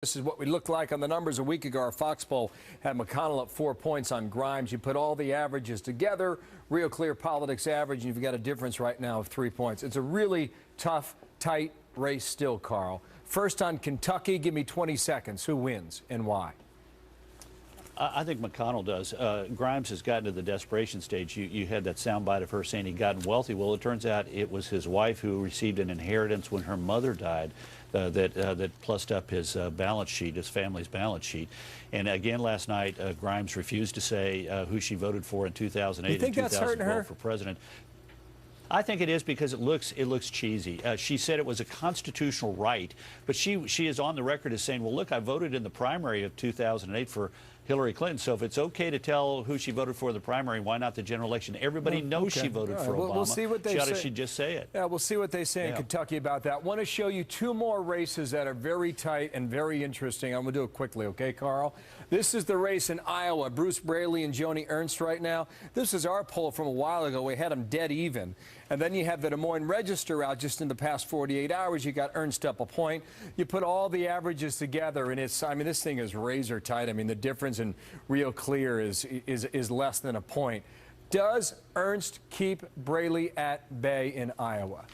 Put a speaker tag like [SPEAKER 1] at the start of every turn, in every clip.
[SPEAKER 1] This is what we looked like on the numbers a week ago. Our Fox poll had McConnell up 4 points on Grimes. You put all the averages together, Real Clear Politics average, and you've got a difference right now of 3 points. It's a really tough, tight race still, Carl. First on Kentucky, give me 20 seconds. Who wins and why?
[SPEAKER 2] I think McConnell does. Grimes has gotten to the desperation stage. You had that soundbite of her saying he'd gotten wealthy. Well, it turns out it was his wife who received an inheritance when her mother died that plussed up his balance sheet, his family's balance sheet. And again, last night, Grimes refused to say who she voted for in 2008
[SPEAKER 1] you think
[SPEAKER 2] and
[SPEAKER 1] that's hurting her?
[SPEAKER 2] 2012 for president. I think it is because it looks cheesy. She said it was a constitutional right, but she is on the record as saying, well, look, I voted in the primary of 2008 for Hillary Clinton, so if it's okay to tell who she voted for in the primary, why not the general election? Everybody knows she voted for Obama.
[SPEAKER 1] We'll see what they say.
[SPEAKER 2] She just say it.
[SPEAKER 1] Yeah, we'll see what they say in Kentucky about that. Want to show you two more races that are very tight and very interesting. I'm going to do it quickly, okay, Carl? This is the race in Iowa. Bruce Braley and Joni Ernst right now. This is our poll from a while ago. We had them dead even. And then you have the Des Moines Register out just in the past 48 hours. You got Ernst up a point. You put all the averages together, and it's, I mean, this thing is razor tight. I mean, the difference in Real Clear is less than a point. Does Ernst keep Braley at bay in Iowa?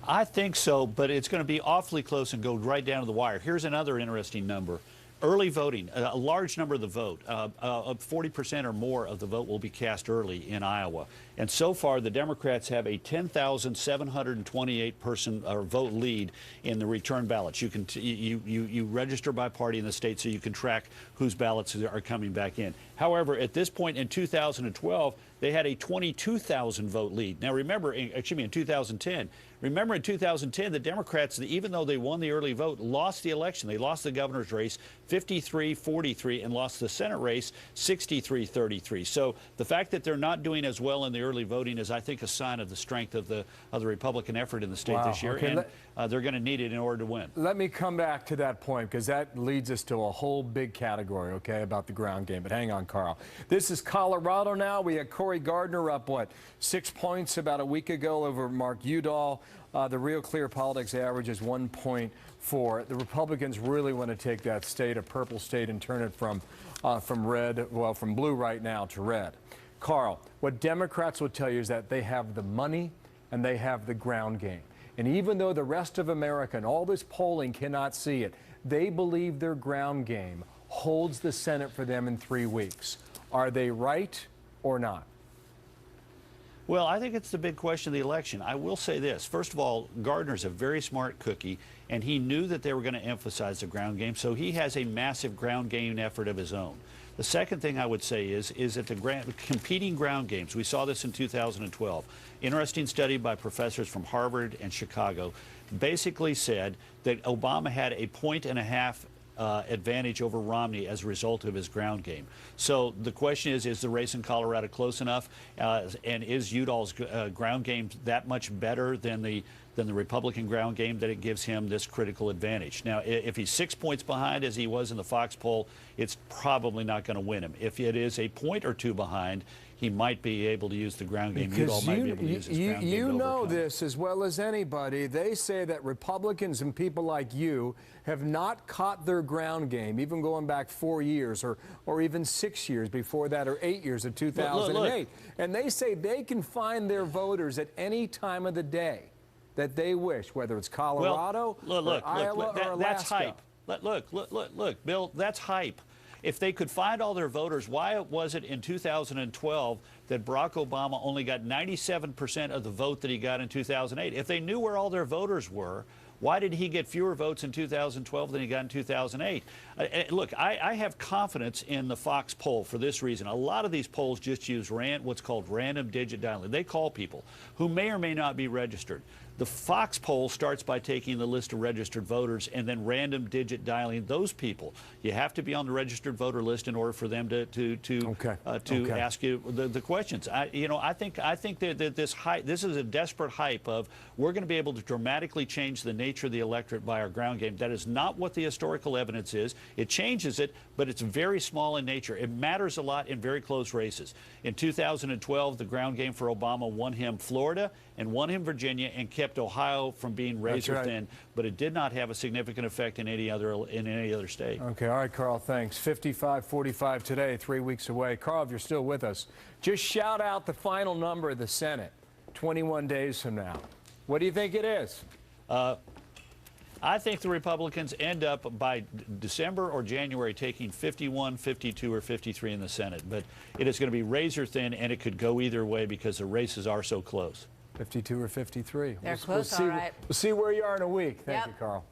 [SPEAKER 2] I think so, but it's going to be awfully close and go right down to the wire. Here's another interesting number. Early voting, a large number of the vote, 40% or more of the vote will be cast early in Iowa. And so far, the Democrats have a 10,728 person vote lead in the return ballots. You can you register by party in the state so you can track whose ballots are coming back in. However, at this point in 2012, they had a 22,000 vote lead. Now, remember, in 2010. Remember, in 2010, the Democrats, even though they won the early vote, lost the election. They lost the governor's race 53-43 and lost the Senate race 63-33. So the fact that they're not doing as well in the early voting is, I think, a sign of the strength of the Republican effort in the state this year. Okay, and they're going to need it in order to win.
[SPEAKER 1] Let me come back to that point, because that leads us to a whole big category, okay, about the ground game. But hang on, Carl. This is Colorado now. We had Cory Gardner up, what, 6 points about a week ago over Mark Udall. The Real Clear Politics average is 1.4. The Republicans really want to take that state, a purple state, and turn it from red, well, from blue right now to red. Carl, what Democrats will tell you is that they have the money and they have the ground game. And even though the rest of America and all this polling cannot see it, they believe their ground game holds the Senate for them in 3 weeks. Are they right or not?
[SPEAKER 2] Well, I think it's the big question of the election. I will say this. First of all, Gardner's a very smart cookie, and he knew that they were going to emphasize the ground game, so he has a massive ground game effort of his own. The second thing I would say is that the competing ground games, we saw this in 2012, interesting study by professors from Harvard and Chicago, basically said that Obama had a 1.5 advantage over Romney as a result of his ground game. So the question is the race in Colorado close enough? And is Udall's ground game that much better than the Republican ground game that it gives him this critical advantage? Now, if he's 6 points behind, as he was in the Fox poll, it's probably not going to win him. If it is a point or two behind, he might be able to use the ground game. Udall might be able to use his ground game.
[SPEAKER 1] You know this as well as anybody. They say that Republicans and people like you have not caught their ground game, even going back 4 years or even 6 years before that, or 8 years of 2008. Look. And they say they can find their voters at any time of the day that they wish, whether it's Colorado or Iowa or Alaska.
[SPEAKER 2] That's hype. Look, Bill, that's hype. If they could find all their voters, why was it in 2012 that Barack Obama only got 97% of the vote that he got in 2008? If they knew where all their voters were, why did he get fewer votes in 2012 than he got in 2008? Look, I have confidence in the Fox poll for this reason. A lot of these polls just use what's called random digit dialing. They call people who may or may not be registered. The Fox poll starts by taking the list of registered voters and then random digit dialing those people. You have to be on the registered voter list in order for them to ask you the questions. I think that this is a desperate hype of we're going to be able to dramatically change the nature of the electorate by our ground game. That is not what the historical evidence is. It changes it, but it's very small in nature. It matters a lot in very close races. In 2012, the ground game for Obama won him Florida and won him Virginia and kept kept Ohio from being razor
[SPEAKER 1] right.
[SPEAKER 2] thin, but it did not have a significant effect in any other state.
[SPEAKER 1] Okay, all right, Carl, thanks. 55-45 today, 3 weeks away. Carl, if you're still with us, just shout out the final number of the Senate 21 days from now. What do you think it is?
[SPEAKER 2] I think the Republicans end up by December or January taking 51, 52, or 53 in the Senate. But it is going to be razor thin, and it could go either way because the races are so close.
[SPEAKER 1] 52 or 53.
[SPEAKER 3] They're close,
[SPEAKER 1] see,
[SPEAKER 3] all right.
[SPEAKER 1] We'll see where you are in a week. Thank
[SPEAKER 3] Yep.
[SPEAKER 1] you, Carl.